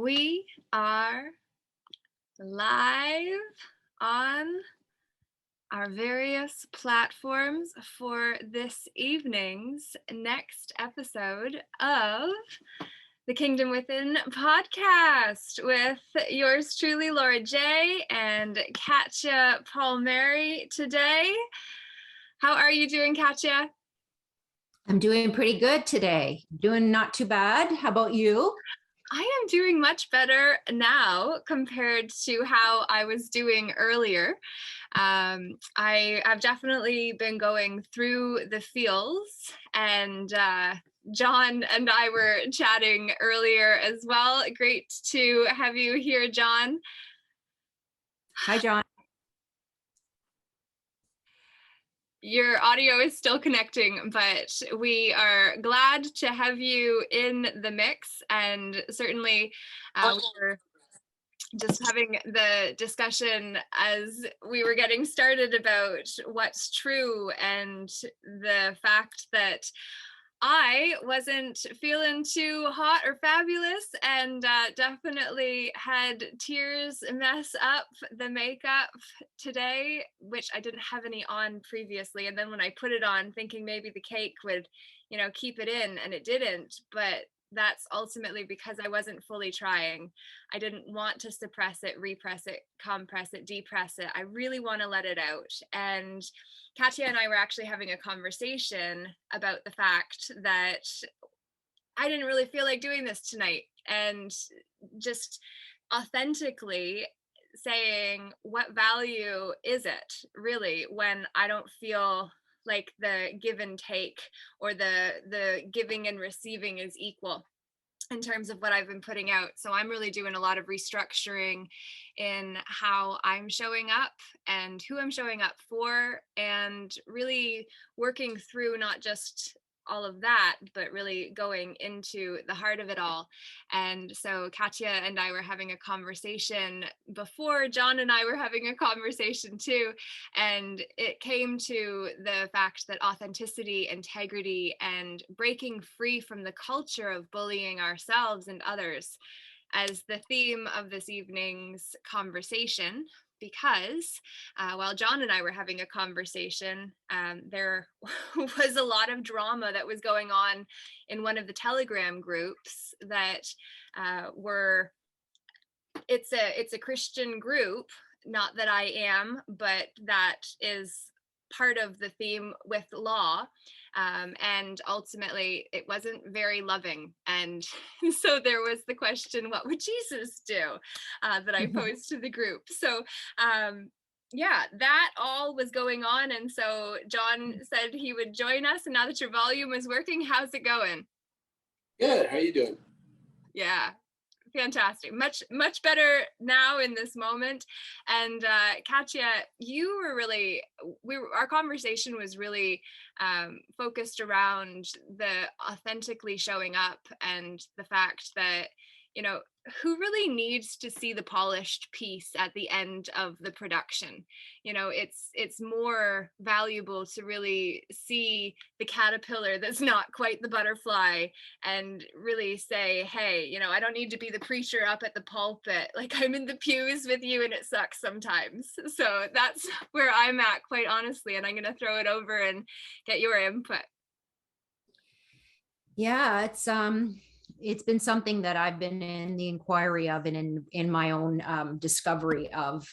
We are live on our various platforms for this evening's next episode of the Kingdom Within podcast with yours truly, Laura J. and Katia Palmeri today. How are you doing, Katia? I'm doing pretty good today. Doing not too bad. How about you? I am doing much better now compared to how I was doing earlier. I have definitely been going through the feels, and John and I were chatting earlier as well. Great to have you here, John. Hi, John. Your audio is still connecting, but we are glad to have you in the mix, and certainly we're just having the discussion as we were getting started about what's true and the fact that I wasn't feeling too hot or fabulous, and definitely had tears mess up the makeup today, which I didn't have any on previously. And then when I put it on, thinking maybe the cake would, keep it in, and it didn't. But that's ultimately because I wasn't fully trying. I didn't want to suppress it, repress it, compress it, depress it. I really want to let it out. And Katia and I were actually having a conversation about the fact that I didn't really feel like doing this tonight, and just authentically saying, what value is it really when I don't feel like the give and take, or the giving and receiving is equal in terms of what I've been putting out. So I'm really doing a lot of restructuring in how I'm showing up and who I'm showing up for, and really working through not just all of that, but really going into the heart of it all. And so Katia and I were having a conversation before John and I were having a conversation too. And it came to the fact that authenticity, integrity, and breaking free from the culture of bullying ourselves and others as the theme of this evening's conversation. Because while John and I were having a conversation, there was a lot of drama that was going on in one of the Telegram groups that it's a Christian group, not that I am, but that is part of the theme with law. And ultimately it wasn't very loving. And so there was the question, what would Jesus do? That I posed to the group. So yeah, that all was going on. And so John said he would join us. And now that your volume is working, how's it going? Good. How are you doing? Yeah. Fantastic. Much better now in this moment. And Katia, you were really, our conversation was really focused around the authentically showing up, and the fact that, who really needs to see the polished piece at the end of the production? It's more valuable to really see the caterpillar that's not quite the butterfly, and really say, hey, I don't need to be the preacher up at the pulpit. Like, I'm in the pews with you and it sucks sometimes. So that's where I'm at, quite honestly. And I'm going to throw it over and get your input. Yeah, it's been something that I've been in the inquiry of, and in my own discovery of,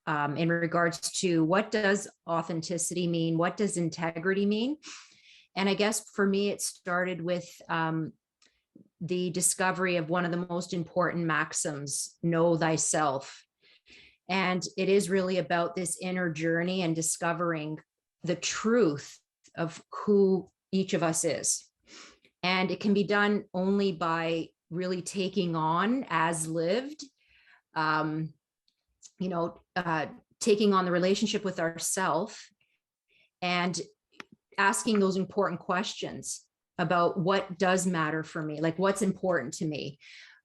in regards to what does authenticity mean? What does integrity mean? And I guess for me, it started with the discovery of one of the most important maxims, know thyself. And it is really about this inner journey and discovering the truth of who each of us is. And it can be done only by really taking on as lived, taking on the relationship with ourself, and asking those important questions about what does matter for me, like what's important to me.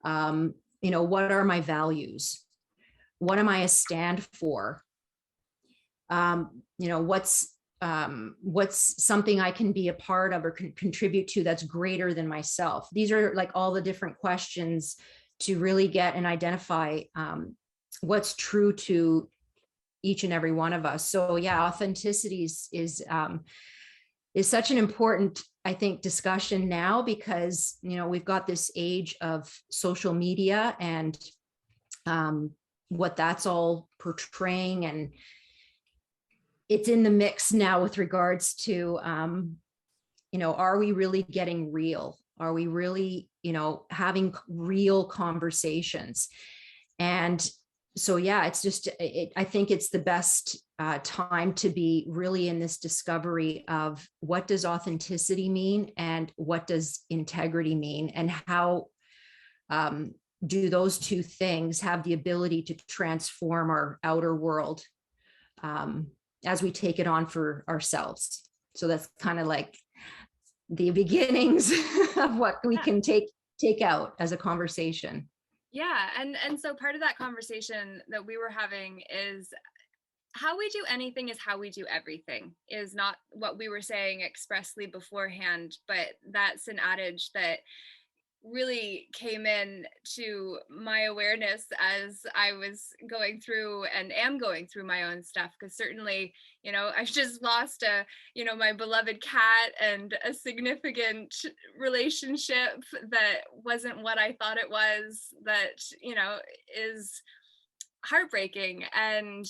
What are my values? What am I a stand for? What's something I can be a part of or contribute to that's greater than myself? These are like all the different questions to really get and identify what's true to each and every one of us. So yeah, authenticity is such an important, I think, discussion now, because, you know, we've got this age of social media and what that's all portraying, and it's in the mix now with regards to, you know, are we really getting real? Are we really, you know, having real conversations? And so, yeah, it's just, I think it's the best time to be really in this discovery of what does authenticity mean and what does integrity mean, and how do those two things have the ability to transform our outer world as we take it on for ourselves. So that's kind of like the beginnings of what we can take out as a conversation. Yeah, and so part of that conversation that we were having is how we do anything is how we do everything, is not what we were saying expressly beforehand, but that's an adage that really came in to my awareness as I was going through and am going through my own stuff. Because certainly, you know, I've just lost my beloved cat and a significant relationship that wasn't what I thought it was, that, you know, is heartbreaking, and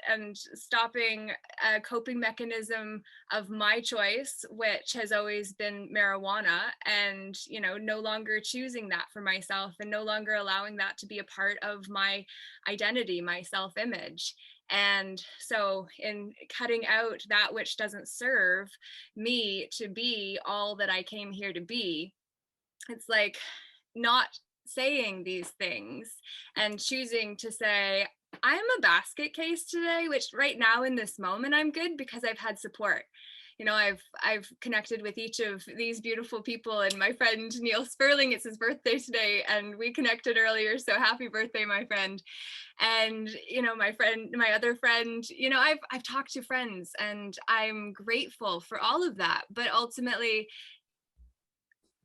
and stopping a coping mechanism of my choice, which has always been marijuana, and, you know, no longer choosing that for myself and no longer allowing that to be a part of my identity, my self-image. And so in cutting out that which doesn't serve me to be all that I came here to be, it's like not saying these things and choosing to say, I'm a basket case today, which right now in this moment I'm good because I've had support. You know, I've connected with each of these beautiful people, and my friend Neil Sperling, it's his birthday today, and we connected earlier, so happy birthday, my friend. And, you know, my other friend, you know, I've talked to friends, and I'm grateful for all of that. But ultimately,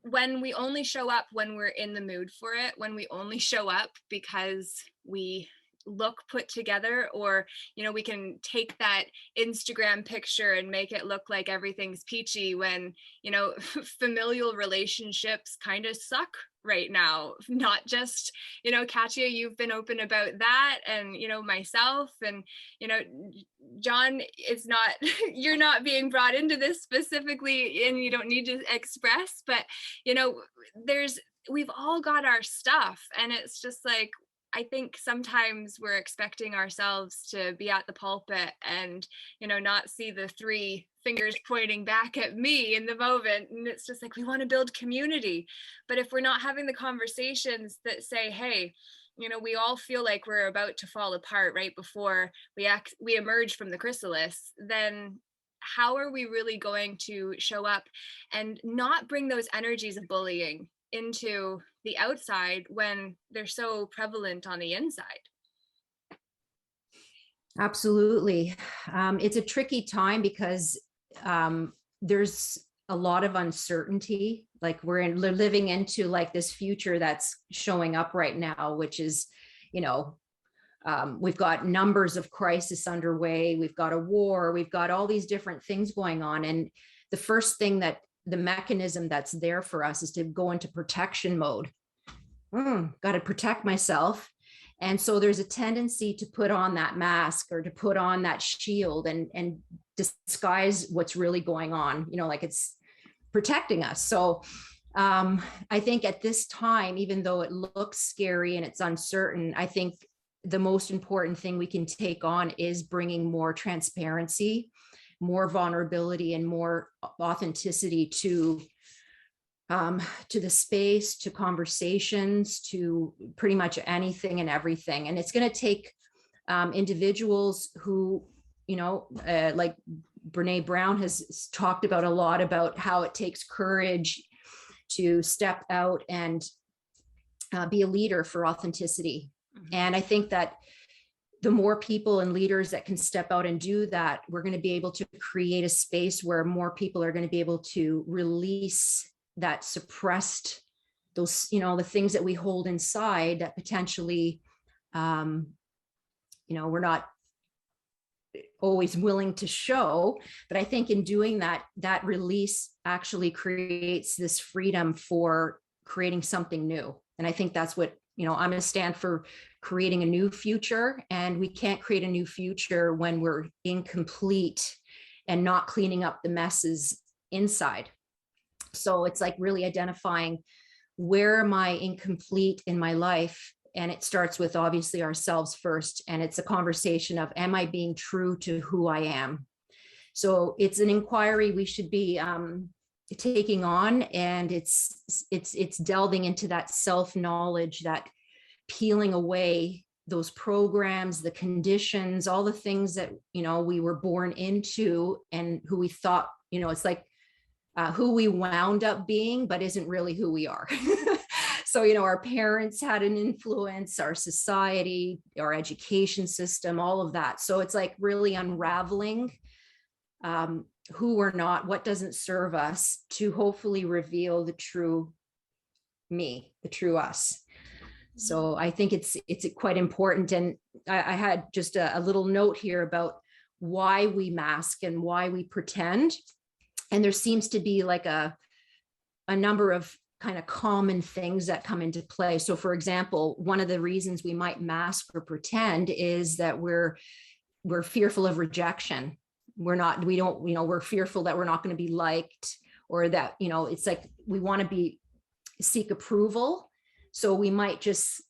when we only show up when we're in the mood for it, when we only show up because we look put together, or, you know, we can take that Instagram picture and make it look like everything's peachy, when, you know, familial relationships kind of suck right now. Not just, you know, Katia, you've been open about that, and, you know, myself, and, you know, John, it's not, you're not being brought into this specifically, and you don't need to express, but, you know, we've all got our stuff, and it's just like, I think sometimes we're expecting ourselves to be at the pulpit and, you know, not see the three fingers pointing back at me in the moment. And it's just like, we want to build community. But if we're not having the conversations that say, hey, you know, we all feel like we're about to fall apart right before we emerge from the chrysalis, then how are we really going to show up and not bring those energies of bullying into the outside when they're so prevalent on the inside? Absolutely. It's a tricky time because there's a lot of uncertainty. Like we're living into like this future that's showing up right now, which is, you know, we've got numbers of crisis underway. We've got a war. We've got all these different things going on. And the first thing that the mechanism that's there for us is to go into protection mode. Got to protect myself. And so there's a tendency to put on that mask or to put on that shield and disguise what's really going on, you know, like it's protecting us. So I think at this time, even though it looks scary and it's uncertain, I think the most important thing we can take on is bringing more transparency, more vulnerability, and more authenticity to the space, to conversations, to pretty much anything and everything. And it's going to take individuals who, you know, like Brene Brown has talked about a lot about how it takes courage to step out and be a leader for authenticity. Mm-hmm. And I think that the more people and leaders that can step out and do that, we're going to be able to create a space where more people are going to be able to release that suppressed those, the things that we hold inside that potentially, we're not always willing to show. But I think in doing that, that release actually creates this freedom for creating something new. And I think that's what, I'm going to stand for, creating a new future. And we can't create a new future when we're incomplete and not cleaning up the messes inside. So it's like really identifying, where am I incomplete in my life? And it starts with obviously ourselves first. And it's a conversation of, am I being true to who I am? So it's an inquiry we should be taking on. And it's delving into that self-knowledge, that peeling away those programs, the conditions, all the things that, we were born into, and who we thought, it's like who we wound up being, but isn't really who we are. So, our parents had an influence, our society, our education system, all of that. So it's like really unraveling who we're not, what doesn't serve us, to hopefully reveal the true me, the true us. So I think it's quite important. And I had just a little note here about why we mask and why we pretend. And there seems to be like a number of kind of common things that come into play. So for example, one of the reasons we might mask or pretend is that we're fearful of rejection. We're fearful that we're not going to be liked, or that, it's like we want to seek approval. So we might just,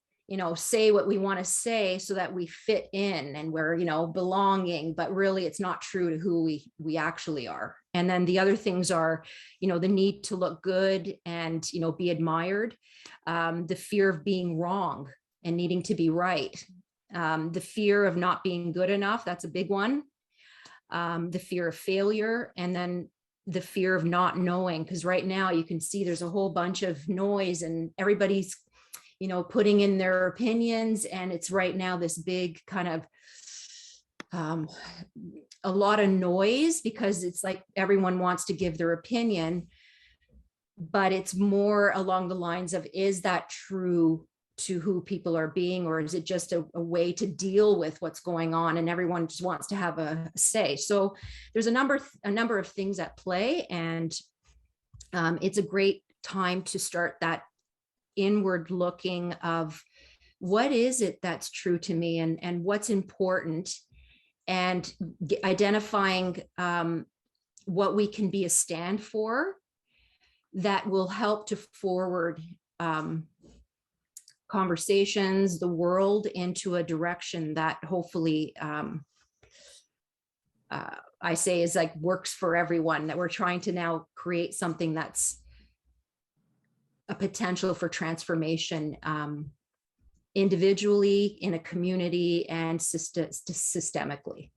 say what we want to say so that we fit in and we're, belonging, but really it's not true to who we actually are. And then the other things are, the need to look good and, be admired, the fear of being wrong and needing to be right, the fear of not being good enough. That's a big one. The fear of failure, and then the fear of not knowing, because right now you can see there's a whole bunch of noise and everybody's, putting in their opinions. And it's right now this big kind of, a lot of noise, because it's like everyone wants to give their opinion, but it's more along the lines of, is that true to who people are being, or is it just a way to deal with what's going on, and everyone just wants to have a say? So there's a number of things at play, and it's a great time to start that inward looking of, what is it that's true to me, and what's important, and identifying what we can be a stand for that will help to forward conversations, the world, into a direction that hopefully I say is like works for everyone, that we're trying to now create something that's a potential for transformation, individually, in a community, and systemically.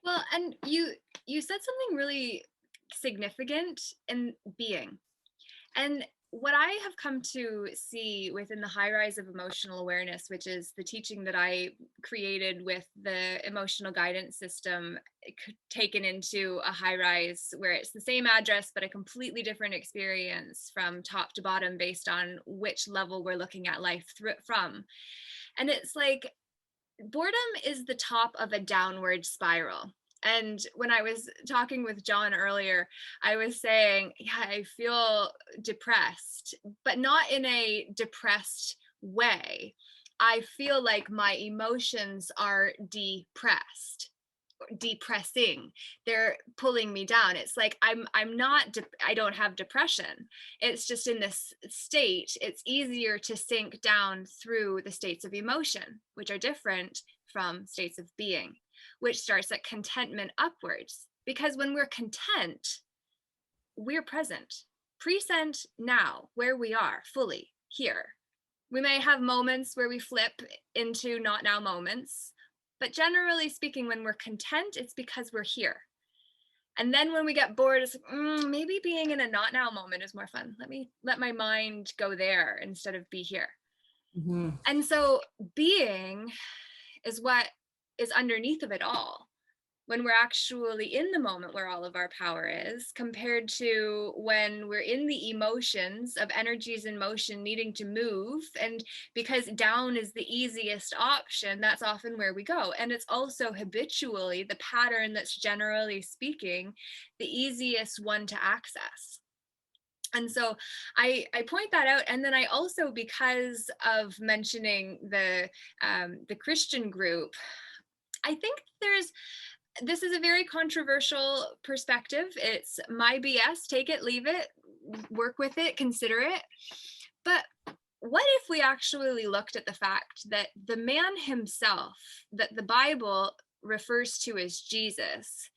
Well, and you said something really significant in being. And what I have come to see within the high rise of emotional awareness, which is the teaching that I created with the emotional guidance system taken into a high rise, where it's the same address, but a completely different experience from top to bottom based on which level we're looking at life from. And it's like, boredom is the top of a downward spiral. And when I was talking with John earlier, I was saying, yeah, I feel depressed, but not in a depressed way. I feel like my emotions are depressing. They're pulling me down. It's like I don't have depression. It's just in this state, it's easier to sink down through the states of emotion, which are different from states of being, which starts at contentment upwards. Because when we're content, we're present now, where we are fully here. We may have moments where we flip into not now moments, but generally speaking, when we're content, it's because we're here. And then when we get bored, it's like, maybe being in a not now moment is more fun. Let my mind go there instead of be here. Mm-hmm. And so being is what is underneath of it all. when we're actually in the moment where all of our power is, compared to when we're in the emotions of energies in motion needing to move. And because down is the easiest option, that's often where we go. And it's also habitually the pattern that's, generally speaking, the easiest one to access. And so I point that out. And then I also, because of mentioning the Christian group, I think this is a very controversial perspective. It's my BS, take it, leave it, work with it, consider it. But what if we actually looked at the fact that the man himself, that the Bible refers to as Jesus,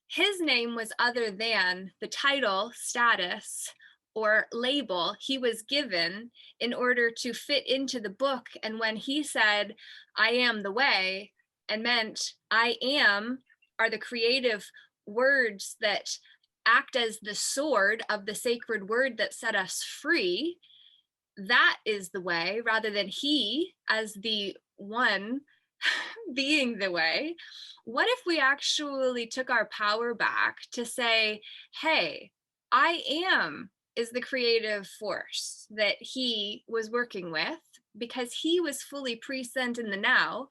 his name was other than the title, status, or label he was given in order to fit into the book. And when he said, I am the way, and meant I am are the creative words that act as the sword of the sacred word that set us free, that is the way, rather than he as the one being the way. What if we actually took our power back to say, hey, I am is the creative force that he was working with, because he was fully present in the now.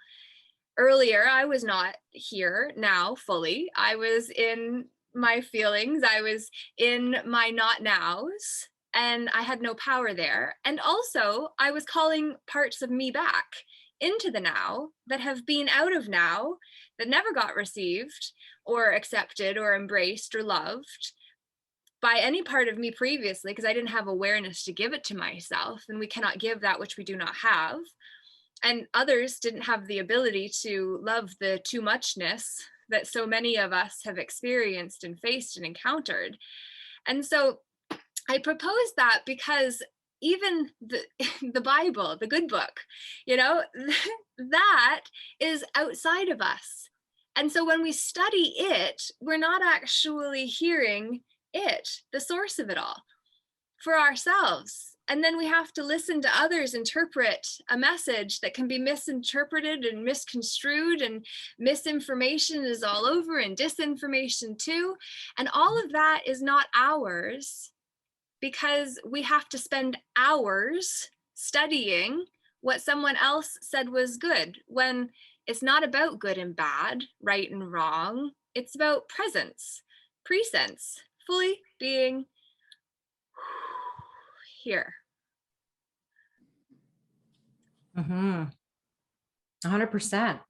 Earlier, I was not here now fully. I was in my feelings. I was in my not nows, and I had no power there. And also, I was calling parts of me back into the now that have been out of now, that never got received or accepted or embraced or loved by any part of me previously, because I didn't have awareness to give it to myself. And we cannot give that which we do not have. And others didn't have the ability to love the too muchness that so many of us have experienced and faced and encountered. And so I propose that because even the Bible, the good book, that is outside of us. And so when we study it, we're not actually hearing it, the source of it all, for ourselves. And then we have to listen to others interpret a message that can be misinterpreted and misconstrued, and misinformation is all over, and disinformation too. And all of that is not ours, because we have to spend hours studying what someone else said was good, when it's not about good and bad, right and wrong. It's about presence, presence, fully being here. 100%. I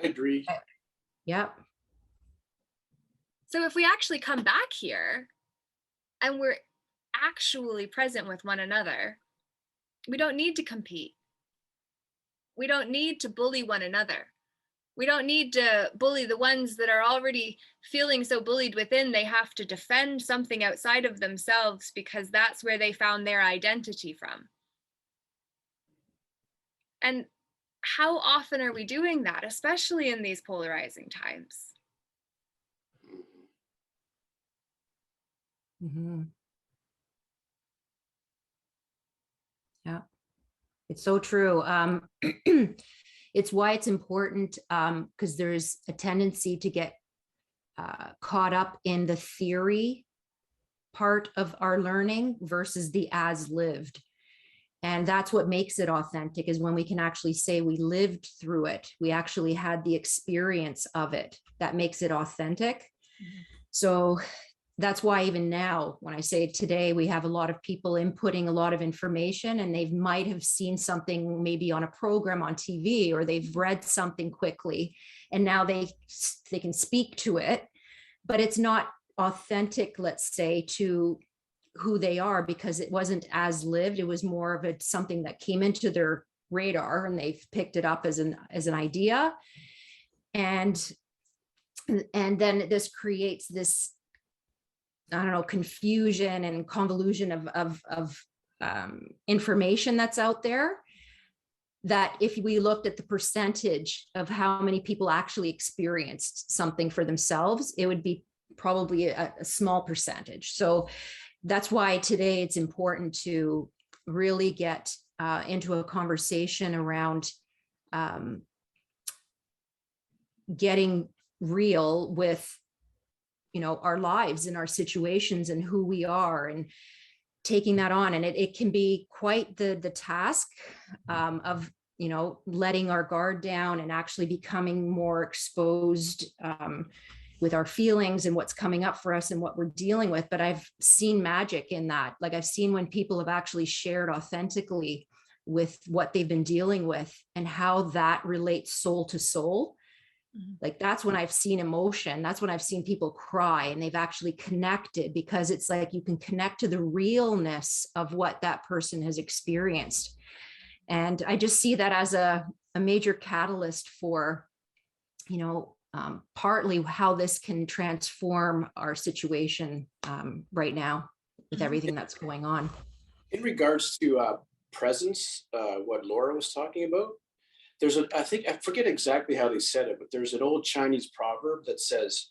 agree. Yep. So if we actually come back here and we're actually present with one another, we don't need to compete. We don't need to bully one another. We don't need to bully the ones that are already feeling so bullied within they have to defend something outside of themselves, because that's where they found their identity from. And how often are we doing that, especially in these polarizing times? Yeah, it's so true. It's why it's important, because there's a tendency to get caught up in the theory part of our learning versus the as lived. And that's what makes it authentic, is when we can actually say we lived through it. We actually had the experience of it. That makes it authentic. So that's why even now, when I say today, we have a lot of people inputting a lot of information, and they might have seen something maybe on a program on TV, or they've read something quickly, and now they can speak to it, but it's not authentic, let's say, to who they are, because it wasn't as lived. It was more of something that came into their radar, and they've picked it up as an idea. And then this creates this, I don't know, confusion and convolution of information that's out there, that if we looked at the percentage of how many people actually experienced something for themselves, it would be probably a small percentage. So that's why today it's important to really get into a conversation around getting real with, our lives and our situations and who we are, and taking that on. And it can be quite the task of, letting our guard down and actually becoming more exposed with our feelings and what's coming up for us and what we're dealing with. But I've seen magic in that. Like, I've seen when people have actually shared authentically with what they've been dealing with and how that relates soul to soul. Like, that's when I've seen emotion. That's when I've seen people cry, and they've actually connected, because it's like you can connect to the realness of what that person has experienced. And I just see that as a major catalyst for, partly how this can transform our situation right now with everything that's going on. In regards to presence, what Laura was talking about, I think, I forget exactly how they said it, but there's an old Chinese proverb that says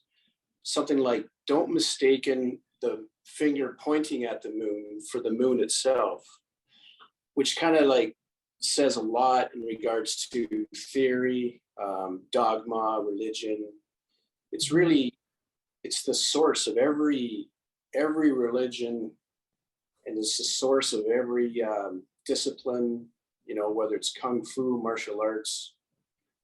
something like, don't mistaken the finger pointing at the moon for the moon itself, which kind of like says a lot in regards to theory, dogma, religion. It's the source of every religion, and it's the source of every discipline, whether it's kung fu, martial arts,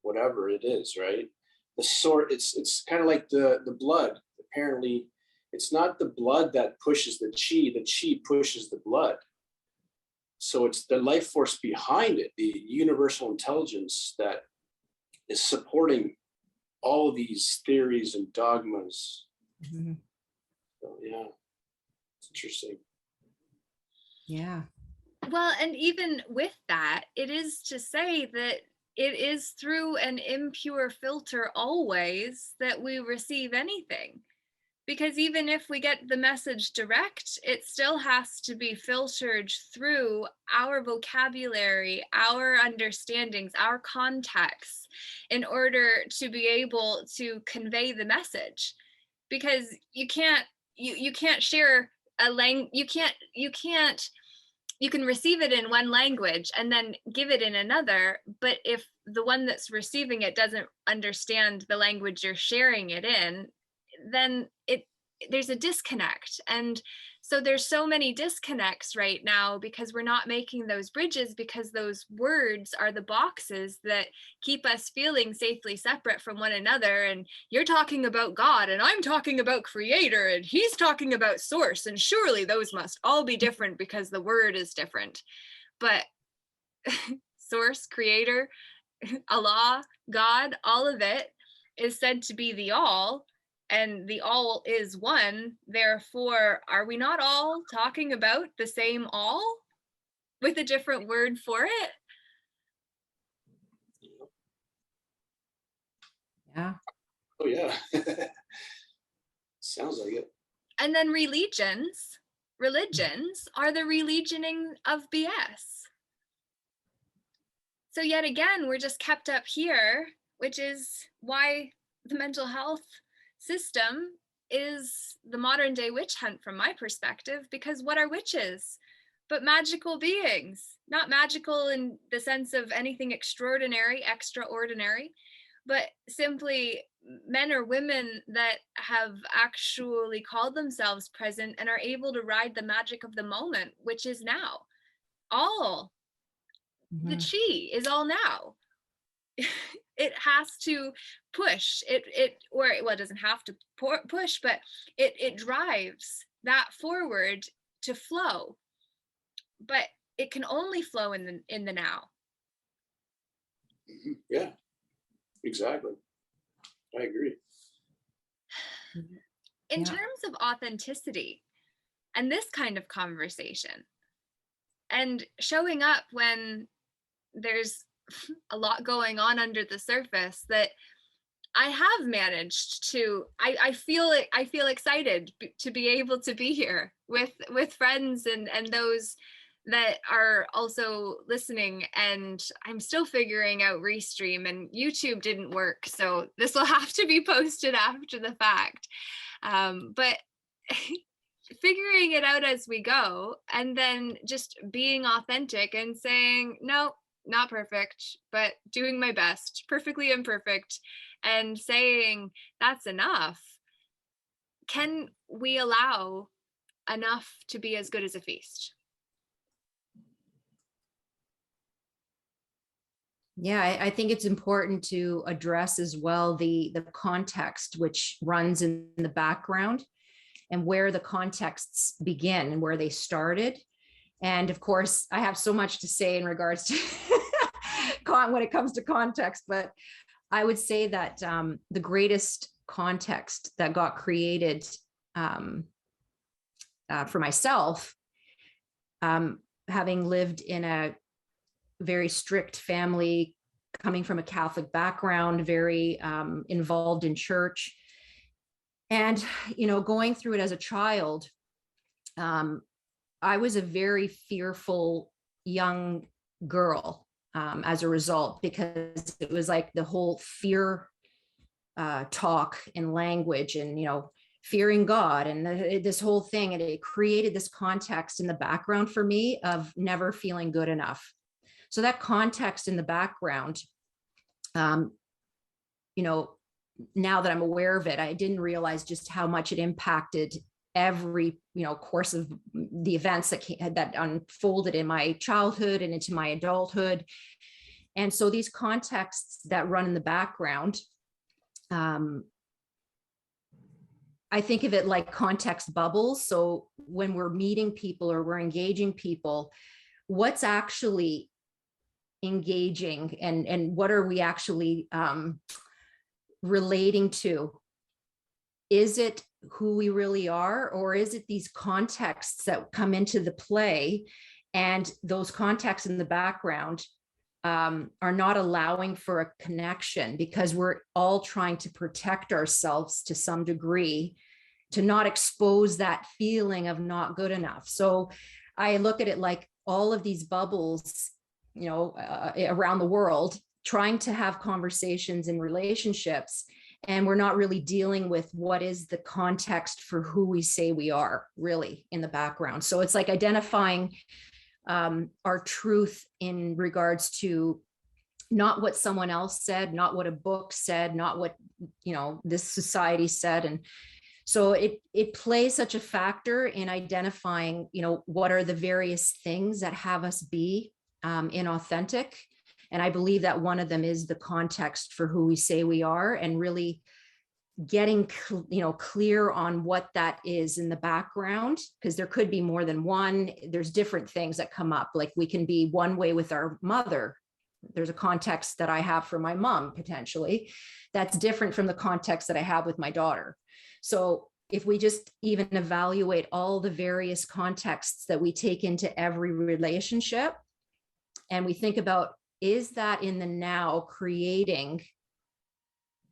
whatever it is, right? It's kind of like the blood. Apparently, it's not the blood that pushes the chi pushes the blood. So it's the life force behind it, the universal intelligence that is supporting all these theories and dogmas. Mm-hmm. So yeah, it's interesting. Yeah. Well, and even with that, it is to say that it is through an impure filter always that we receive anything. Because even if we get the message direct, it still has to be filtered through our vocabulary, our understandings, our context, in order to be able to convey the message. Because you can't share a language, you can receive it in one language and then give it in another, but if the one that's receiving it doesn't understand the language you're sharing it in, then there's a disconnect. And so there's so many disconnects right now because we're not making those bridges, because those words are the boxes that keep us feeling safely separate from one another. And you're talking about God and I'm talking about creator and he's talking about source, and surely those must all be different because the word is different. But source, creator, Allah, God, all of it is said to be the all, and the all is one. Therefore, are we not all talking about the same all with a different word for it? Yeah. Oh yeah. Sounds like it. And then religions are the religioning of BS. So yet again, we're just kept up here, which is why the mental health system is the modern day witch hunt from my perspective, because what are witches but magical beings? Not magical in the sense of anything extraordinary, but simply men or women that have actually called themselves present and are able to ride the magic of the moment, which is now. All the chi is all now. It has to push it doesn't have to push, but it drives that forward to flow, but it can only flow in the now. Yeah, exactly. I agree. In terms of authenticity and this kind of conversation and showing up when there's a lot going on under the surface, that I have managed to, I feel excited to be able to be here with friends and those that are also listening. And I'm still figuring out Restream, and YouTube didn't work, so this will have to be posted after the fact. But figuring it out as we go, and then just being authentic and saying, no, not perfect, but doing my best, perfectly imperfect, and saying that's enough, can we allow enough to be as good as a feast? Yeah, I think it's important to address as well the context which runs in the background and where the contexts begin and where they started. And of course, I have so much to say in regards to when it comes to context, but I would say that the greatest context that got created for myself, having lived in a very strict family, coming from a Catholic background, very involved in church, and going through it as a child, I was a very fearful young girl as a result, because it was like the whole fear talk and language, and fearing God and this whole thing, and it created this context in the background for me of never feeling good enough. So that context in the background, now that I'm aware of it, I didn't realize just how much it impacted every course of the events that unfolded in my childhood and into my adulthood. And so these contexts that run in the background, I think of it like context bubbles. So when we're meeting people or we're engaging people, what's actually engaging and what are we actually relating to? Is it who we really are, or is it these contexts that come into the play, and those contexts in the background are not allowing for a connection, because we're all trying to protect ourselves to some degree, to not expose that feeling of not good enough. So I look at it like all of these bubbles around the world, trying to have conversations in relationships, and we're not really dealing with what is the context for who we say we are really in the background. So it's like identifying our truth in regards to not what someone else said, not what a book said, not what this society said. And so it plays such a factor in identifying what are the various things that have us be inauthentic. And I believe that one of them is the context for who we say we are, and really getting clear on what that is in the background, because there could be more than one. There's different things that come up. Like we can be one way with our mother. There's a context that I have for my mom potentially that's different from the context that I have with my daughter. So if we just even evaluate all the various contexts that we take into every relationship, and we think about, is that in the now creating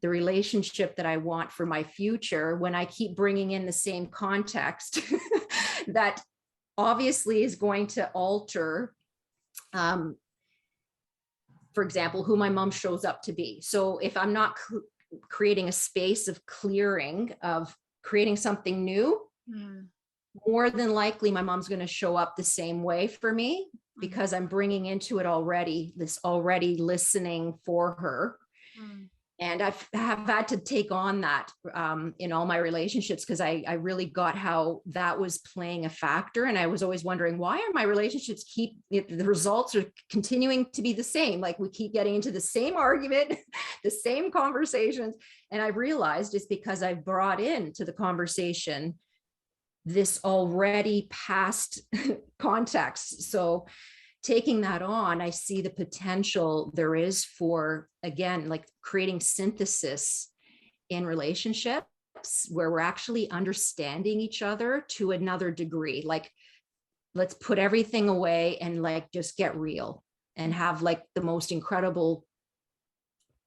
the relationship that I want for my future, when I keep bringing in the same context that obviously is going to alter, for example, who my mom shows up to be. So if I'm not creating a space of clearing, of creating something new, more than likely my mom's going to show up the same way for me, because I'm bringing into it already listening for her. And I have had to take on that in all my relationships, because I really got how that was playing a factor. And I was always wondering, why are my relationships the results are continuing to be the same? Like we keep getting into the same argument, the same conversations. And I realized it's because I've brought into the conversation this already past context. So taking that on, I see the potential there is for, again, like creating synthesis in relationships where we're actually understanding each other to another degree. Like, let's put everything away and like just get real and have like the most incredible,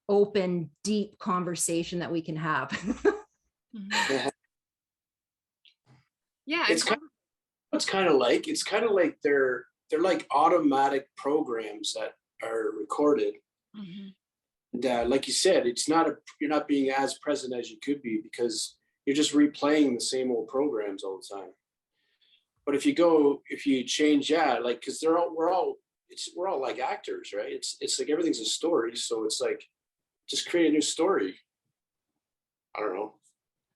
open, deep conversation that we can have. Yeah. It's kind of like they're like automatic programs that are recorded. And like you said, you're not being as present as you could be, because you're just replaying the same old programs all the time. But if you change, like, because we're all like actors, right? It's like everything's a story. So it's like, just create a new story. I don't know.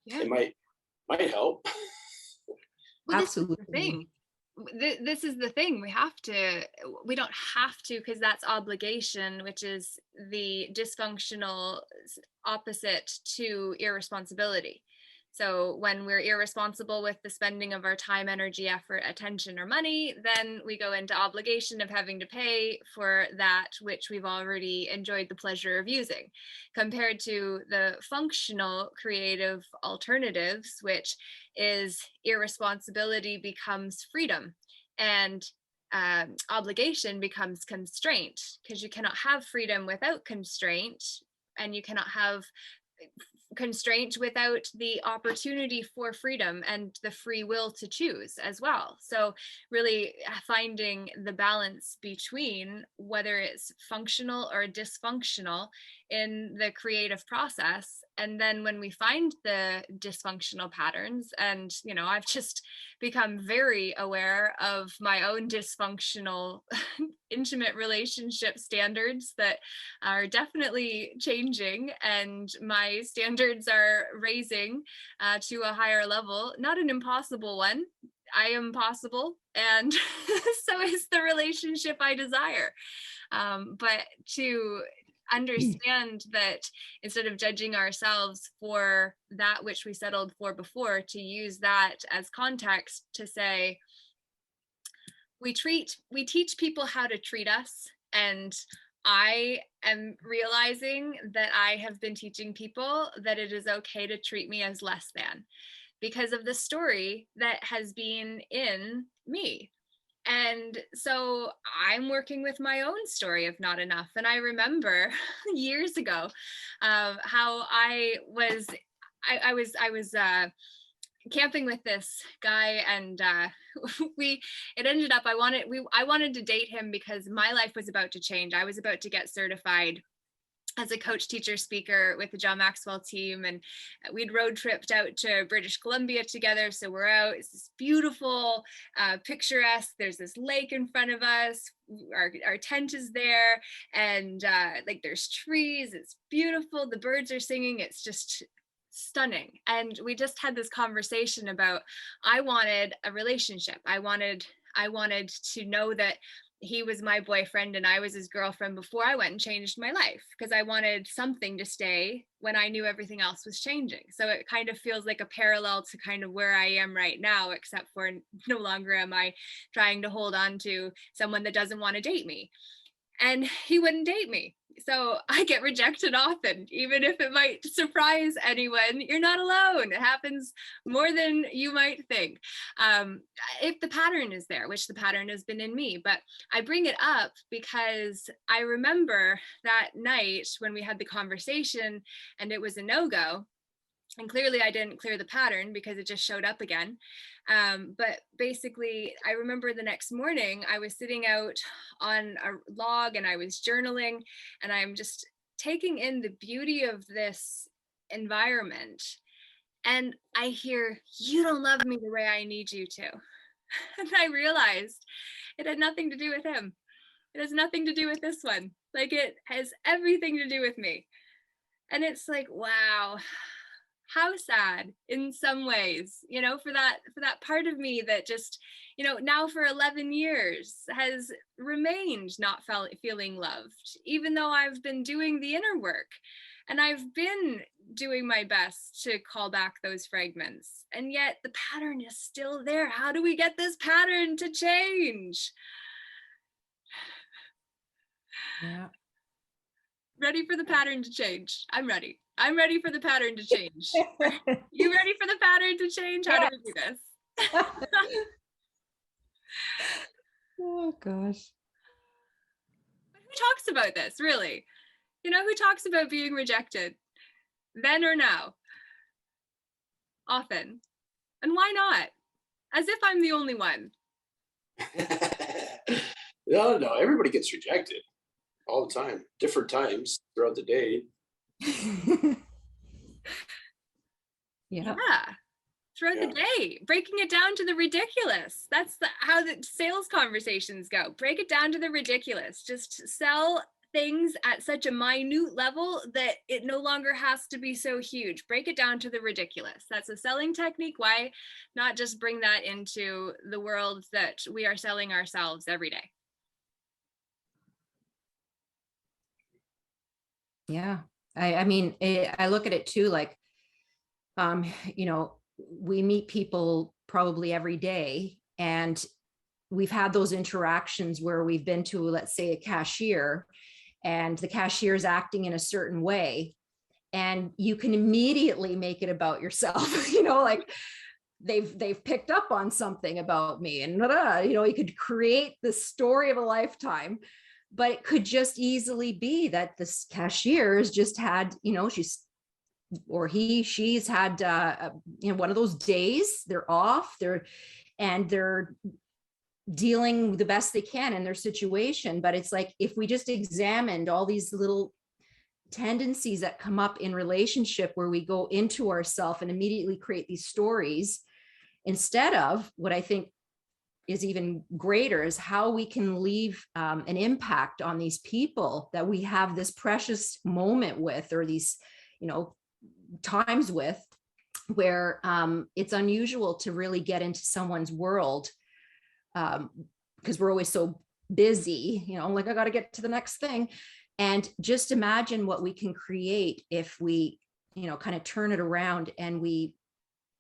Yeah. It might help. Well, Absolutely. this is the thing. This is the thing. We don't have to, because that's obligation, which is the dysfunctional opposite to irresponsibility. So when we're irresponsible with the spending of our time, energy, effort, attention, or money, then we go into obligation of having to pay for that which we've already enjoyed the pleasure of using, compared to the functional creative alternatives, which is irresponsibility becomes freedom, and obligation becomes constraint, because you cannot have freedom without constraint, and you cannot have constraint without the opportunity for freedom and the free will to choose as well. So really finding the balance between whether it's functional or dysfunctional in the creative process. And then when we find the dysfunctional patterns, and I've just become very aware of my own dysfunctional intimate relationship standards that are definitely changing, and my standards are raising to a higher level. Not an impossible one. I am possible, and so is the relationship I desire. But to understand that instead of judging ourselves for that which we settled for before, to use that as context to say, we teach people how to treat us, and I am realizing that I have been teaching people that it is okay to treat me as less than, because of the story that has been in me. And so I'm working with my own story of not enough. And I remember years ago how I was camping with this guy, and it ended up I wanted to date him because my life was about to change. I was about to get certified as a coach, teacher, speaker with the John Maxwell team, and we'd road tripped out to British Columbia together. So we're out, it's this beautiful, picturesque, there's this lake in front of us, our tent is there, and like there's trees, it's beautiful, the birds are singing, it's just stunning. And we just had this conversation about, I wanted a relationship. I wanted to know that he was my boyfriend and I was his girlfriend before I went and changed my life, because I wanted something to stay when I knew everything else was changing. So it kind of feels like a parallel to kind of where I am right now, except for no longer am I trying to hold on to someone that doesn't want to date me. And he wouldn't date me. So I get rejected often, even if it might surprise anyone. You're not alone. It happens more than you might think. If the pattern is there, which the pattern has been in me, but I bring it up because I remember that night when we had the conversation and it was a no-go. And clearly I didn't clear the pattern because it just showed up again. But basically, I remember the next morning I was sitting out on a log and I was journaling, and I'm just taking in the beauty of this environment. And I hear, "You don't love me the way I need you to." And I realized it had nothing to do with him. It has nothing to do with this one. Like, it has everything to do with me. And it's like, wow. How sad in some ways, for that part of me that just, now for 11 years has remained not feeling loved, even though I've been doing the inner work and I've been doing my best to call back those fragments. And yet the pattern is still there. How do we get this pattern to change? Yeah. Ready for the pattern to change? I'm ready. I'm ready for the pattern to change. You ready for the pattern to change? How do we do this? Oh gosh. Who talks about this, really? Who talks about being rejected? Then or now? Often. And why not? As if I'm the only one. No, everybody gets rejected all the time, different times throughout the day. Yeah. Throughout the day, breaking it down to the ridiculous. That's how the sales conversations go. Break it down to the ridiculous. Just sell things at such a minute level that it no longer has to be so huge. Break it down to the ridiculous. That's a selling technique. Why not just bring that into the world that we are selling ourselves every day? Yeah. I mean, I look at it too, like, you know, we meet people probably every day, and we've had those interactions where we've been to, let's say, a cashier, and the cashier is acting in a certain way, and you can immediately make it about yourself. You know, like they've picked up on something about me, and you know, you could create the story of a lifetime. But it could just easily be that this cashier has just had, you know, she's had you know, one of those days. They're off, they're dealing the best they can in their situation. But it's like, if we just examined all these little tendencies that come up in relationship, where we go into ourselves and immediately create these stories, instead of, what I think is even greater, is how we can leave an impact on these people that we have this precious moment with, or these, you know, times with, where it's unusual to really get into someone's world, because we're always so busy, you know, like, I got to get to the next thing. And just imagine what we can create if we, you know, kind of turn it around, and we,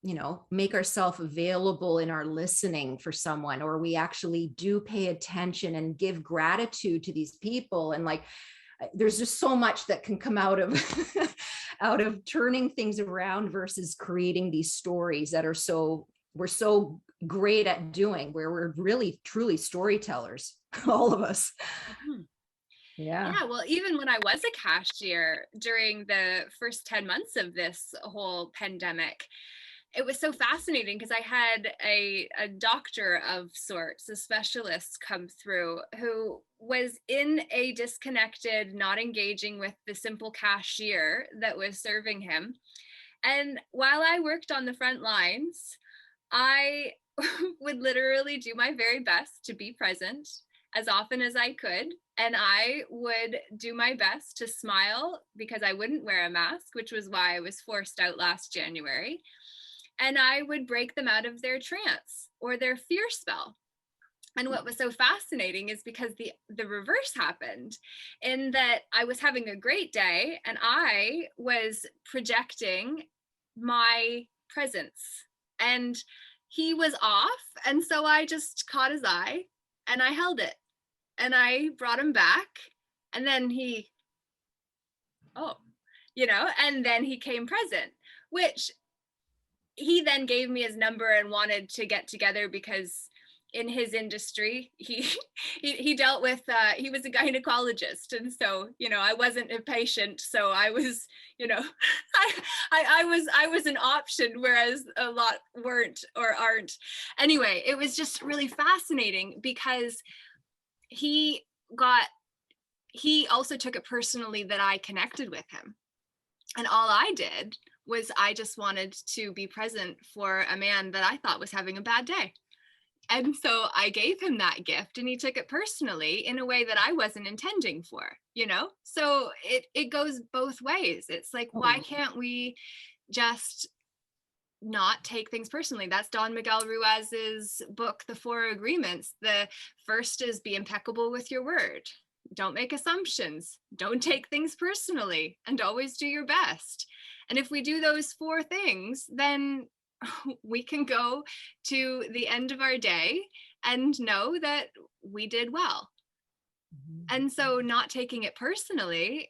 you know, make ourselves available in our listening for someone, or we actually do pay attention and give gratitude to these people. And like, there's just so much that can come out of out of turning things around versus creating these stories that we're so great at doing, where we're really truly storytellers, all of us. Mm-hmm. Yeah. Yeah, well, even when I was a cashier during the first 10 months of this whole pandemic, it was so fascinating, because I had a doctor of sorts, a specialist, come through, who was in a disconnected, not engaging with the simple cashier that was serving him. And while I worked on the front lines, I would literally do my very best to be present as often as I could. And I would do my best to smile, because I wouldn't wear a mask, which was why I was forced out last January. And I would break them out of their trance or their fear spell. And what was so fascinating is because the reverse happened, in that I was having a great day and I was projecting my presence, and he was off. And so I just caught his eye and I held it, and I brought him back. And then and then he came present, which he then gave me his number and wanted to get together, because in his industry, he dealt with, he was a gynecologist. And so, you know, I wasn't a patient. So I was, you know, I was an option, whereas a lot weren't or aren't. Anyway, it was just really fascinating, because he also took it personally that I connected with him. And all I did was, I just wanted to be present for a man that I thought was having a bad day. And so I gave him that gift, and he took it personally in a way that I wasn't intending for, you know? So it goes both ways. It's like, why can't we just not take things personally? That's Don Miguel Ruiz's book, The Four Agreements. The first is, be impeccable with your word. Don't make assumptions. Don't take things personally, and always do your best. And if we do those four things, then we can go to the end of our day and know that we did well. Mm-hmm. And so not taking it personally,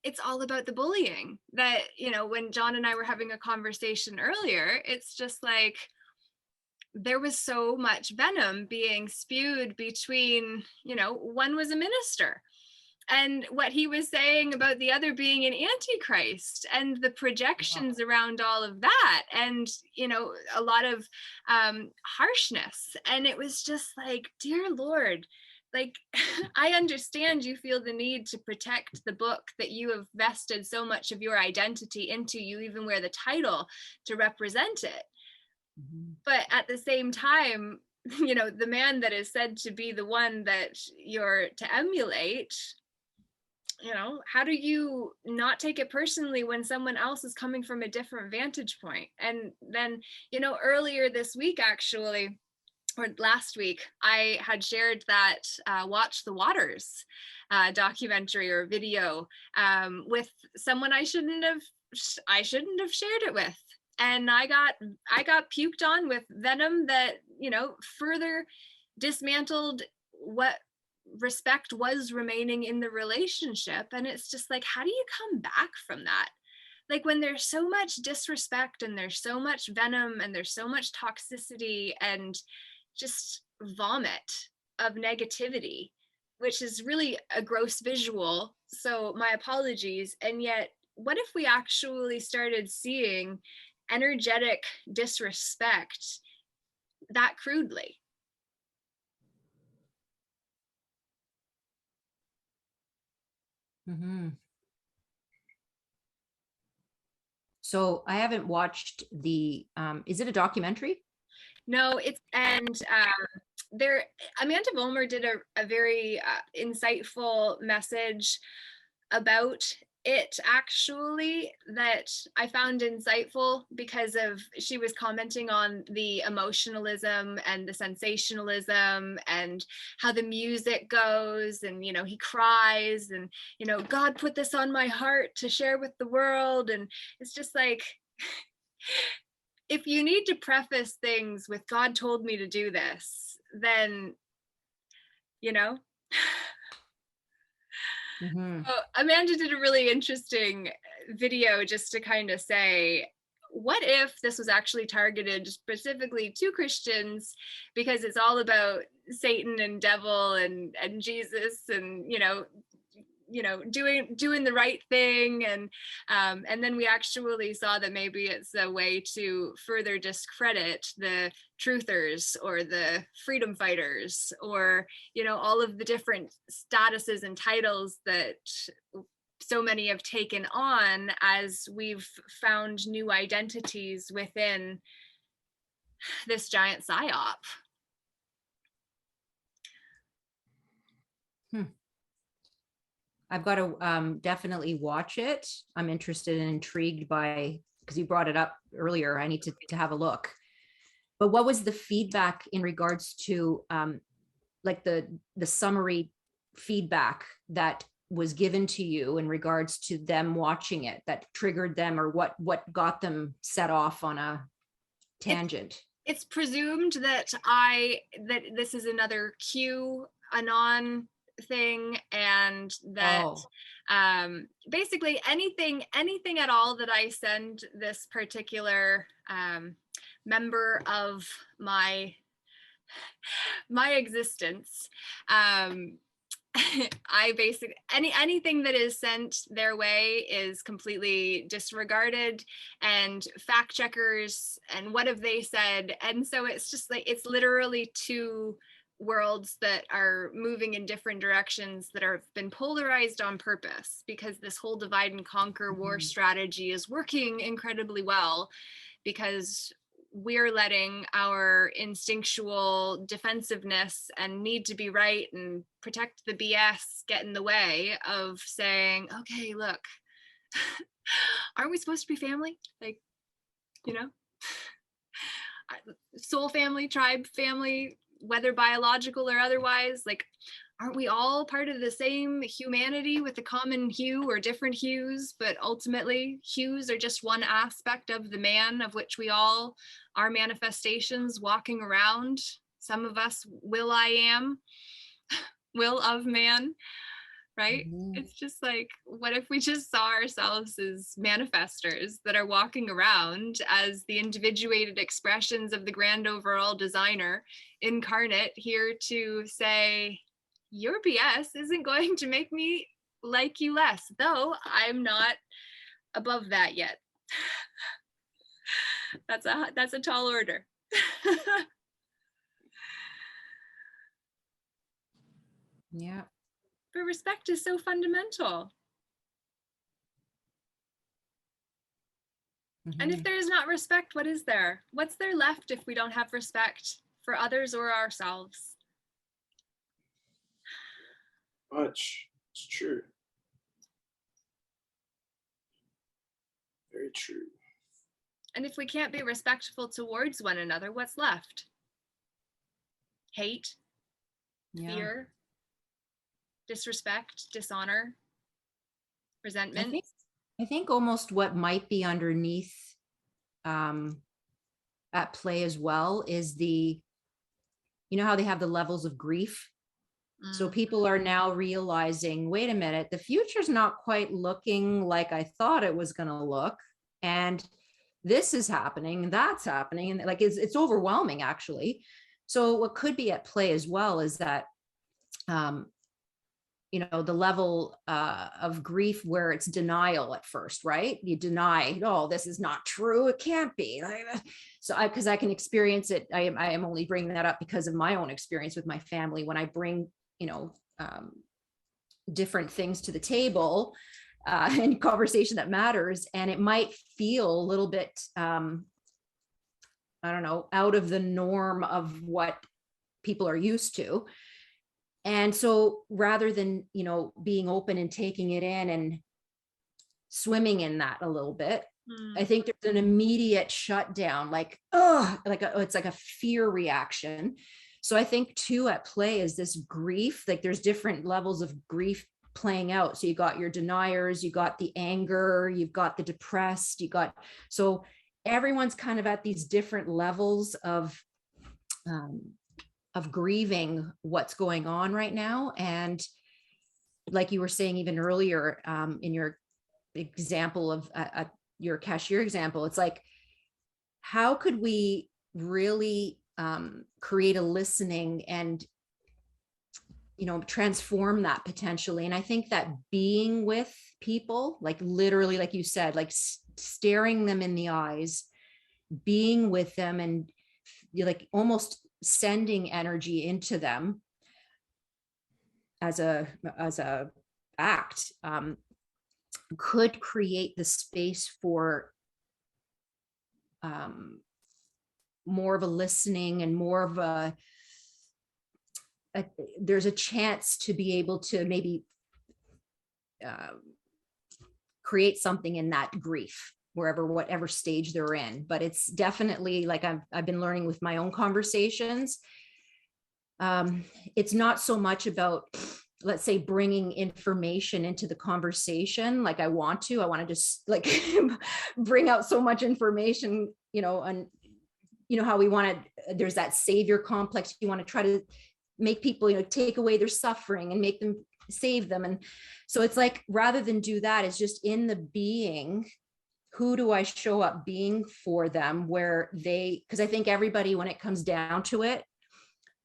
it's all about the bullying that, you know, when John and I were having a conversation earlier, it's just like, there was so much venom being spewed between, you know, one was a minister, and what he was saying about the other being an antichrist, and the projections around all of that, and, you know, a lot of harshness. And it was just like, dear Lord, like, I understand you feel the need to protect the book that you have vested so much of your identity into. You even wear the title to represent it. Mm-hmm. But at the same time, you know, the man that is said to be the one that you're to emulate you know, how do you not take it personally when someone else is coming from a different vantage point? And then, you know, earlier this week, actually, or last week, I had shared that Watch the Waters documentary or video with someone I shouldn't have shared it with. And I got puked on with venom that, you know, further dismantled what respect was remaining in the relationship. And it's just like, how do you come back from that? Like, when there's so much disrespect and there's so much venom and there's so much toxicity and just vomit of negativity, which is really a gross visual. So my apologies. And yet, what if we actually started seeing energetic disrespect that crudely? Mhm. So I haven't watched the, is it a documentary? No, it's, and there, Amanda Valmer did a very insightful message about it, actually, that I found insightful because of, she was commenting on the emotionalism and the sensationalism and how the music goes, and, you know, he cries and, you know, God put this on my heart to share with the world. And it's just like, if you need to preface things with God told me to do this, then, you know. Mhm. Amanda did a really interesting video just to kind of say, what if this was actually targeted specifically to Christians, because it's all about Satan and devil and Jesus, and, you know, doing the right thing, and then we actually saw that maybe it's a way to further discredit the truthers or the freedom fighters, or, you know, all of the different statuses and titles that so many have taken on as we've found new identities within this giant psyop. I've got to definitely watch it. I'm interested and intrigued by, because you brought it up earlier. I need to have a look. But what was the feedback in regards to like the summary feedback that was given to you in regards to them watching it that triggered them, or what got them set off on a tangent? It's presumed that this is another QAnon thing, and that basically anything at all that I send this particular member of my existence, I basically, anything that is sent their way is completely disregarded, and fact checkers and what have they said. And so it's just like, it's literally two worlds that are moving in different directions that have been polarized on purpose, because this whole divide and conquer war strategy is working incredibly well, because we're letting our instinctual defensiveness and need to be right and protect the BS get in the way of saying, okay, look, aren't we supposed to be family? Like, you know, soul family, tribe family, whether biological or otherwise, like, aren't we all part of the same humanity with a common hue or different hues? But ultimately, hues are just one aspect of the man, of which we all are manifestations walking around. Some of us will I am, will of man, right? It's just like, what if we just saw ourselves as manifestors that are walking around as the individuated expressions of the grand overall designer incarnate, here to say, your BS isn't going to make me like you less, though I'm not above that yet. That's a tall order. Yeah. But respect is so fundamental. And if there is not respect, what is there? What's there left if we don't have respect for others or ourselves? Much. It's true. very true. And if we can't be respectful towards one another, what's left? Hate, fear, disrespect, dishonor, resentment. I think almost what might be underneath at play as well is how they have the levels of grief. So people are now realizing, wait a minute, the future's not quite looking like I thought it was going to look. And this is happening, that's happening. And like, it's overwhelming actually. So what could be at play as well is that, the level of grief where it's denial at first, right? You deny, oh, this is not true. It can't be. So because I can experience it. I am only bringing that up because of my own experience with my family. When I bring, different things to the table and conversation that matters, and it might feel a little bit, I don't know, out of the norm of what people are used to. And so rather than, being open and taking it in and swimming in that a little bit, I think there's an immediate shutdown, like, it's like a fear reaction. So I think too at play is this grief, like there's different levels of grief playing out. So you got your deniers, you got the anger, you've got the depressed, so everyone's kind of at these different levels of grieving what's going on right now. And like you were saying even earlier, in your example of your cashier example, it's like, how could we really create a listening and transform that potentially? And I think that being with people, like literally, like you said, like staring them in the eyes, being with them, and like almost sending energy into them as a act, could create the space for more of a listening and more of there's a chance to be able to maybe create something in that grief, whatever stage they're in. But it's definitely, like I've been learning with my own conversations, it's not so much about, let's say, bringing information into the conversation. Like I want to just like bring out so much information, and how we want to, there's that savior complex. You want to try to make people, take away their suffering and make them, save them. And so it's like, rather than do that, it's just in the being, who do I show up being for them, because I think everybody, when it comes down to it,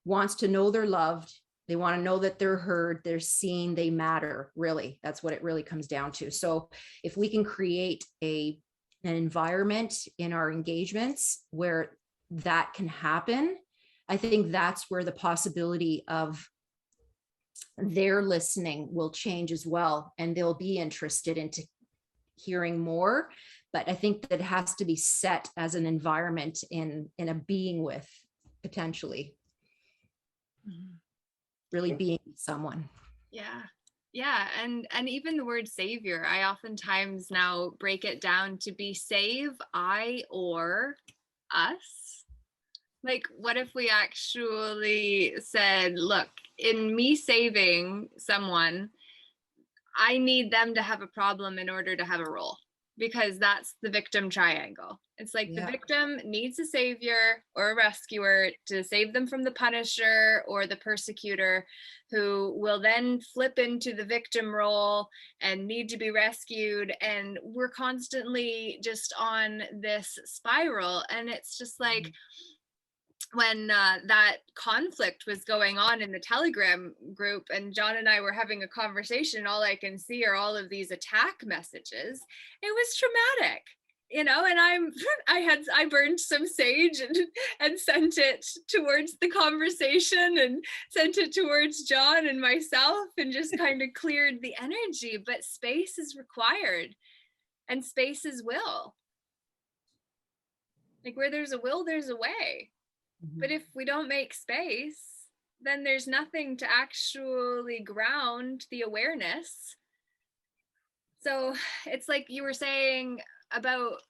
wants to know they're loved. They want to know that they're heard, they're seen, they matter. Really, that's what it really comes down to. So if we can create an environment in our engagements where that can happen, I think that's where the possibility of their listening will change as well. And they'll be interested into hearing more. But I think that it has to be set as an environment in a being with, potentially. Really being someone. Yeah. And even the word savior, I oftentimes now break it down to be save I or us. Like, what if we actually said, look, in me saving someone, I need them to have a problem in order to have a role, because that's the victim triangle. It's like the victim needs a savior or a rescuer to save them from the punisher or the persecutor, who will then flip into the victim role and need to be rescued. And we're constantly just on this spiral. And it's just like, when that conflict was going on in the Telegram group and John and I were having a conversation, all I can see are all of these attack messages. It was traumatic, and I burned some sage and sent it towards the conversation and sent it towards John and myself, and just kind of cleared the energy. But space is required, and space is will. Like, where there's a will, there's a way. But if we don't make space, then there's nothing to actually ground the awareness. So it's like you were saying, about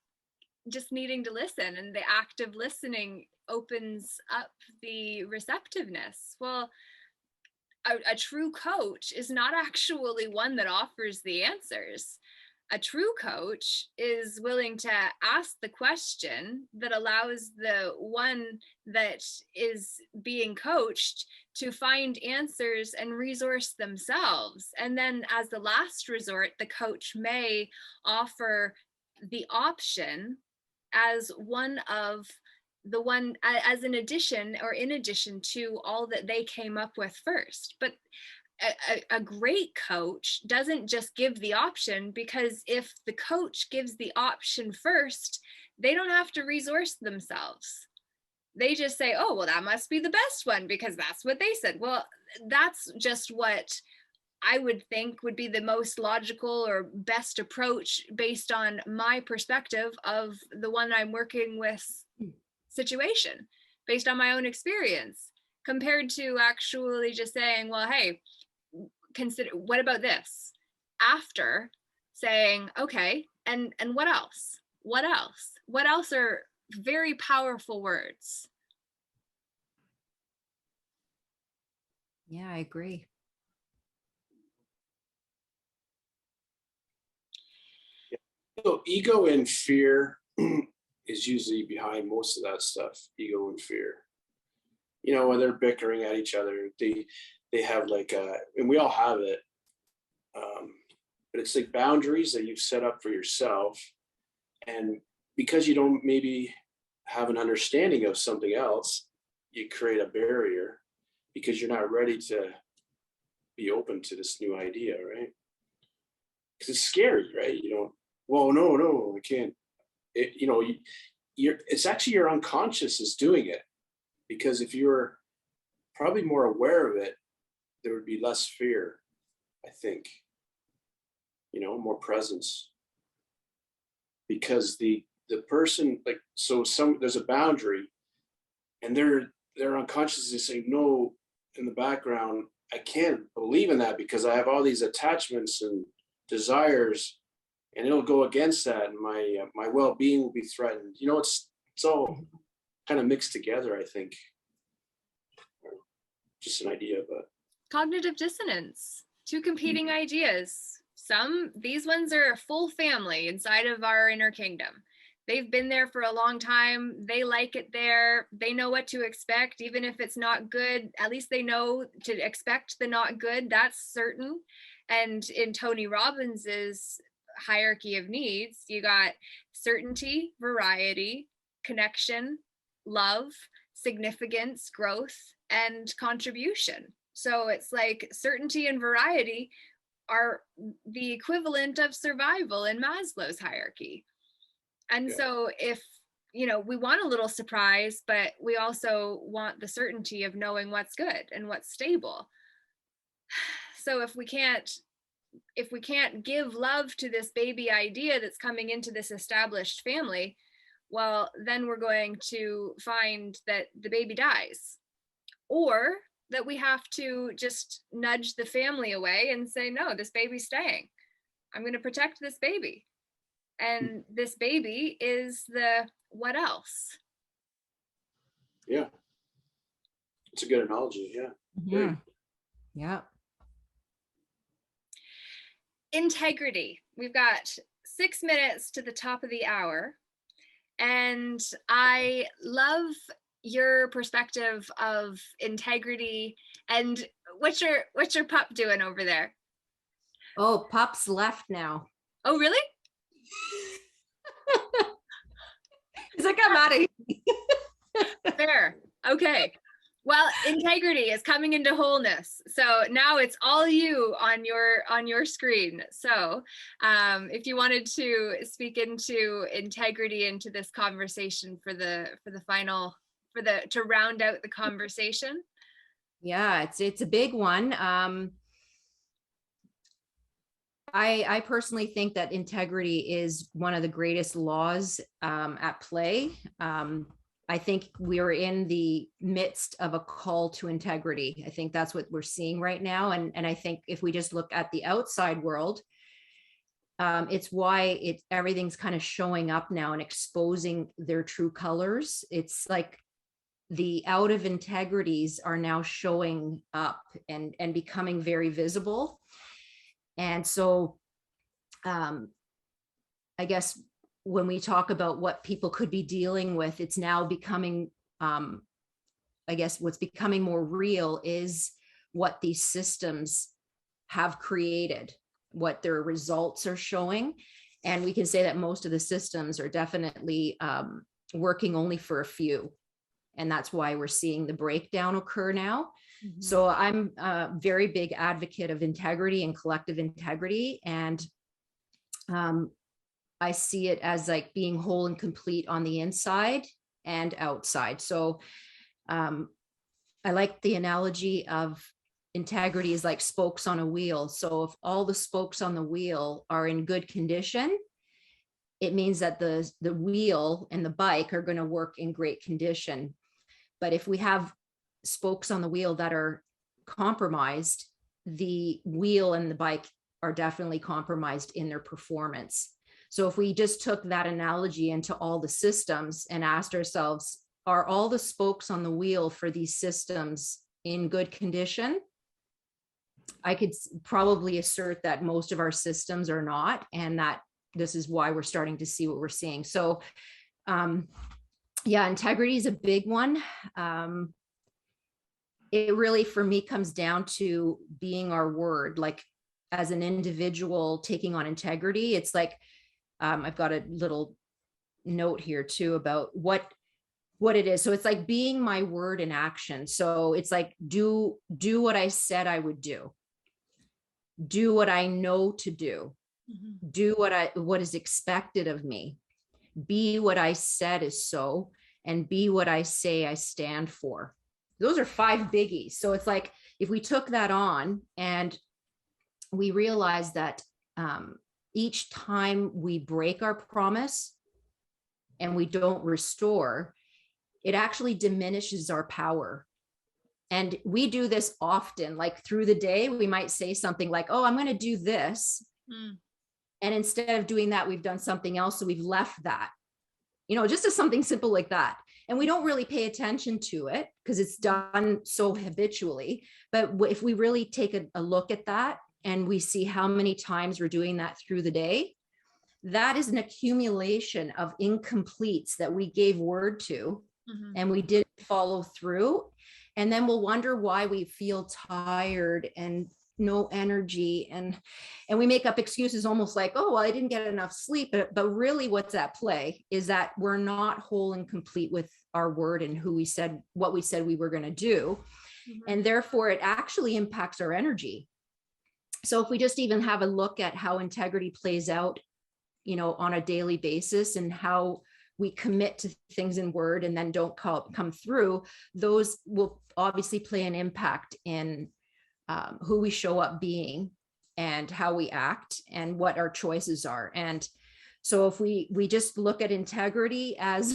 just needing to listen, and the act of listening opens up the receptiveness. Well, a true coach is not actually one that offers the answers. A true coach is willing to ask the question that allows the one that is being coached to find answers and resource themselves. And then as the last resort, the coach may offer the option as as an addition or in addition to all that they came up with first. But a great coach doesn't just give the option, because if the coach gives the option first, they don't have to resource themselves. They just say, oh, well, that must be the best one because that's what they said. Well, that's just what I would think would be the most logical or best approach based on my perspective of the one I'm working with situation, based on my own experience, compared to actually just saying, well, hey, consider, what about this? After saying, okay, and what else? What else? What else are very powerful words? Yeah, I agree. So ego and fear is usually behind most of that stuff. Ego and fear. You know, when they're bickering at each other, they have like and we all have it. But it's like boundaries that you've set up for yourself. And because you don't maybe have an understanding of something else, you create a barrier because you're not ready to be open to this new idea, right? Because it's scary, right? You know, well, no, I can't. It's actually your unconscious is doing it. Because if you're probably more aware of it, there would be less fear, I think. You know, more presence. Because the person, like, so there's a boundary, and their unconscious is saying no in the background. I can't believe in that because I have all these attachments and desires, and it'll go against that, and my well-being will be threatened. You know, it's all kind of mixed together, I think. Just an idea, but Cognitive dissonance, two competing ideas. These ones are a full family inside of our inner kingdom. They've been there for a long time. They like it there. They know what to expect, even if it's not good. At least they know to expect the not good. That's certain. And in Tony Robbins's hierarchy of needs, you got certainty, variety, connection, love, significance, growth, and contribution. So it's like certainty and variety are the equivalent of survival in Maslow's hierarchy. And so if, you know, we want a little surprise, but we also want the certainty of knowing what's good and what's stable. So if we can't give love to this baby idea that's coming into this established family, well, then we're going to find that the baby dies, or that we have to just nudge the family away and say, no, this baby's staying. I'm going to protect this baby. And this baby is the what else? Yeah. It's a good analogy. Yeah. Mm-hmm. Yeah. Integrity. We've got 6 minutes to the top of the hour. And I love your perspective of integrity. And what's your pup doing over there? Oh, Pup's left now. Oh, really? He's like, I'm out of here. Fair. Okay. Well, integrity is coming into wholeness. So now it's all you on your screen. So if you wanted to speak into integrity into this conversation for the final, to round out the conversation. Yeah, it's a big one. I personally think that integrity is one of the greatest laws at play. I think we're in the midst of a call to integrity. I think that's what we're seeing right now. And I think if we just look at the outside world, it's why everything's kind of showing up now and exposing their true colors. It's like the out of integrities are now showing up and becoming very visible. And so I guess when we talk about what people could be dealing with, it's now becoming, I guess what's becoming more real is what these systems have created, what their results are showing. And we can say that most of the systems are definitely working only for a few. And that's why we're seeing the breakdown occur now. Mm-hmm. So I'm a very big advocate of integrity and collective integrity. And I see it as like being whole and complete on the inside and outside. So I like the analogy of integrity is like spokes on a wheel. So if all the spokes on the wheel are in good condition, it means that the wheel and the bike are going to work in great condition. But if we have spokes on the wheel that are compromised, the wheel and the bike are definitely compromised in their performance. So if we just took that analogy into all the systems and asked ourselves, are all the spokes on the wheel for these systems in good condition? I could probably assert that most of our systems are not, and that this is why we're starting to see what we're seeing. So yeah, integrity is a big one. It really, for me, comes down to being our word, like as an individual taking on integrity. It's like, I've got a little note here too about what it is. So it's like being my word in action. So it's like, do what I said I would do what I know to do, mm-hmm. do what is expected of me, be what I said is so, and be what I say I stand for. Those are 5 biggies. So it's like, if we took that on and we realize that each time we break our promise and we don't restore, it actually diminishes our power. And we do this often, like through the day, we might say something like, oh, I'm going to do this. Mm. And instead of doing that, we've done something else. So we've left that, just as something simple like that. And we don't really pay attention to it because it's done so habitually. But if we really take a look at that and we see how many times we're doing that through the day, that is an accumulation of incompletes that we gave word to, mm-hmm. and we didn't follow through. And then we'll wonder why we feel tired and no energy. And we make up excuses almost like, oh, well, I didn't get enough sleep. But really what's at play is that we're not whole and complete with our word and what we said we were going to do. Mm-hmm. And therefore it actually impacts our energy. So if we just even have a look at how integrity plays out, on a daily basis, and how we commit to things in word and then don't come through, those will obviously play an impact in who we show up being and how we act and what our choices are. And so if we just look at integrity as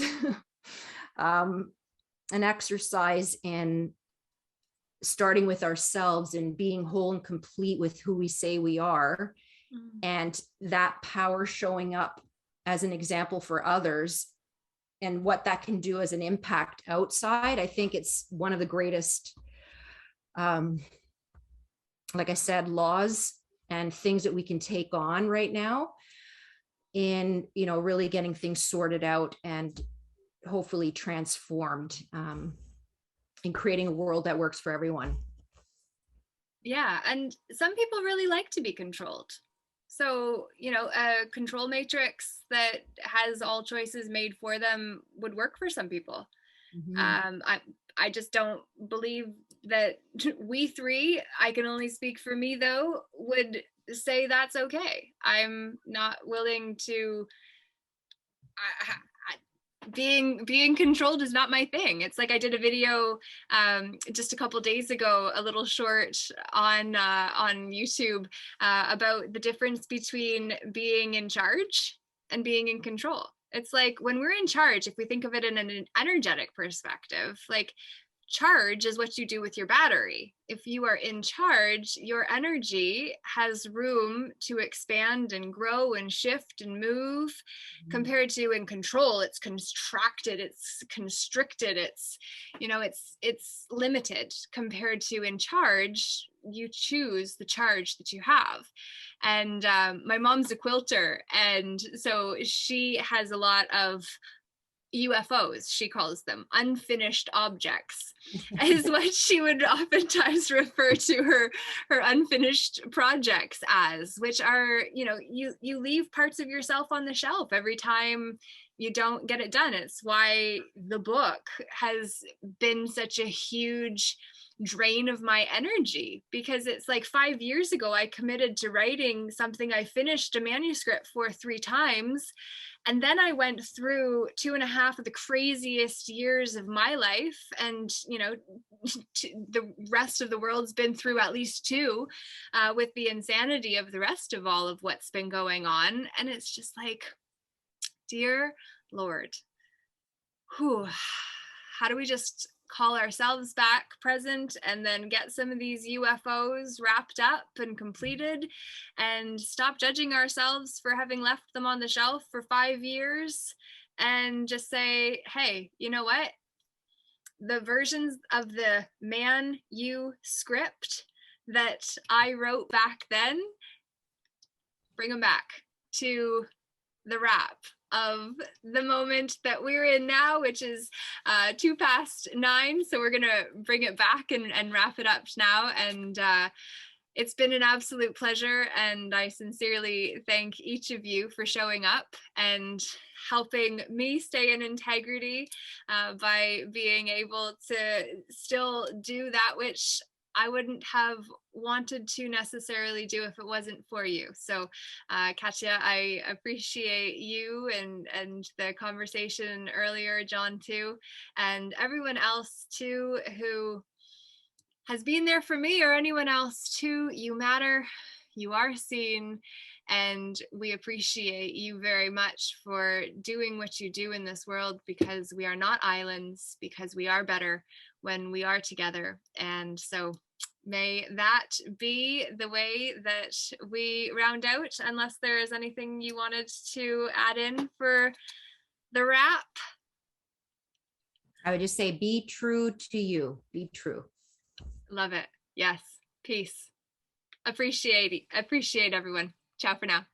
an exercise in starting with ourselves and being whole and complete with who we say we are, and that power showing up as an example for others and what that can do as an impact outside, I think it's one of the greatest, like I said, laws and things that we can take on right now in, really getting things sorted out and hopefully transformed, in creating a world that works for everyone. Yeah. And some people really like to be controlled. So, a control matrix that has all choices made for them would work for some people. Mm-hmm. I just don't believe that we 3, I can only speak for me though, would say that's okay. I'm not willing to, being controlled is not my thing. It's like I did a video just a couple days ago, a little short on YouTube about the difference between being in charge and being in control. It's like when we're in charge, if we think of it in an energetic perspective, like charge is what you do with your battery. If you are in charge, your energy has room to expand and grow and shift and move, compared to in control. It's contracted, it's constricted, it's, it's limited. Compared to in charge, you choose the charge that you have. And my mom's a quilter, and so she has a lot of UFOs, she calls them, unfinished objects, is what she would oftentimes refer to her unfinished projects as, which are, you leave parts of yourself on the shelf every time you don't get it done. It's why the book has been such a huge drain of my energy, because it's like 5 years ago I committed to writing something. I finished a manuscript for 3 times, and then I went through 2.5 of the craziest years of my life, and the rest of the world's been through at least 2, with the insanity of the rest of all of what's been going on. And it's just like, dear Lord, how do we just call ourselves back present, and then get some of these UFOs wrapped up and completed, and stop judging ourselves for having left them on the shelf for 5 years, and just say, hey, you know what? The versions of the Man You script that I wrote back then, bring them back to the wrap of the moment that we're in now, which is 9:02. So we're gonna bring it back and wrap it up now. And it's been an absolute pleasure, and I sincerely thank each of you for showing up and helping me stay in integrity, by being able to still do that which I wouldn't have wanted to necessarily do if it wasn't for you. So Katia, I appreciate you and the conversation earlier, John too, and everyone else too who has been there for me, or anyone else too. You matter, you are seen, and we appreciate you very much for doing what you do in this world, because we are not islands, because we are better when we are together. And so may that be the way that we round out, unless there is anything you wanted to add in for the wrap. I would just say, be true to you. Be true. Love it. Yes. Peace. Appreciate everyone. Ciao for now.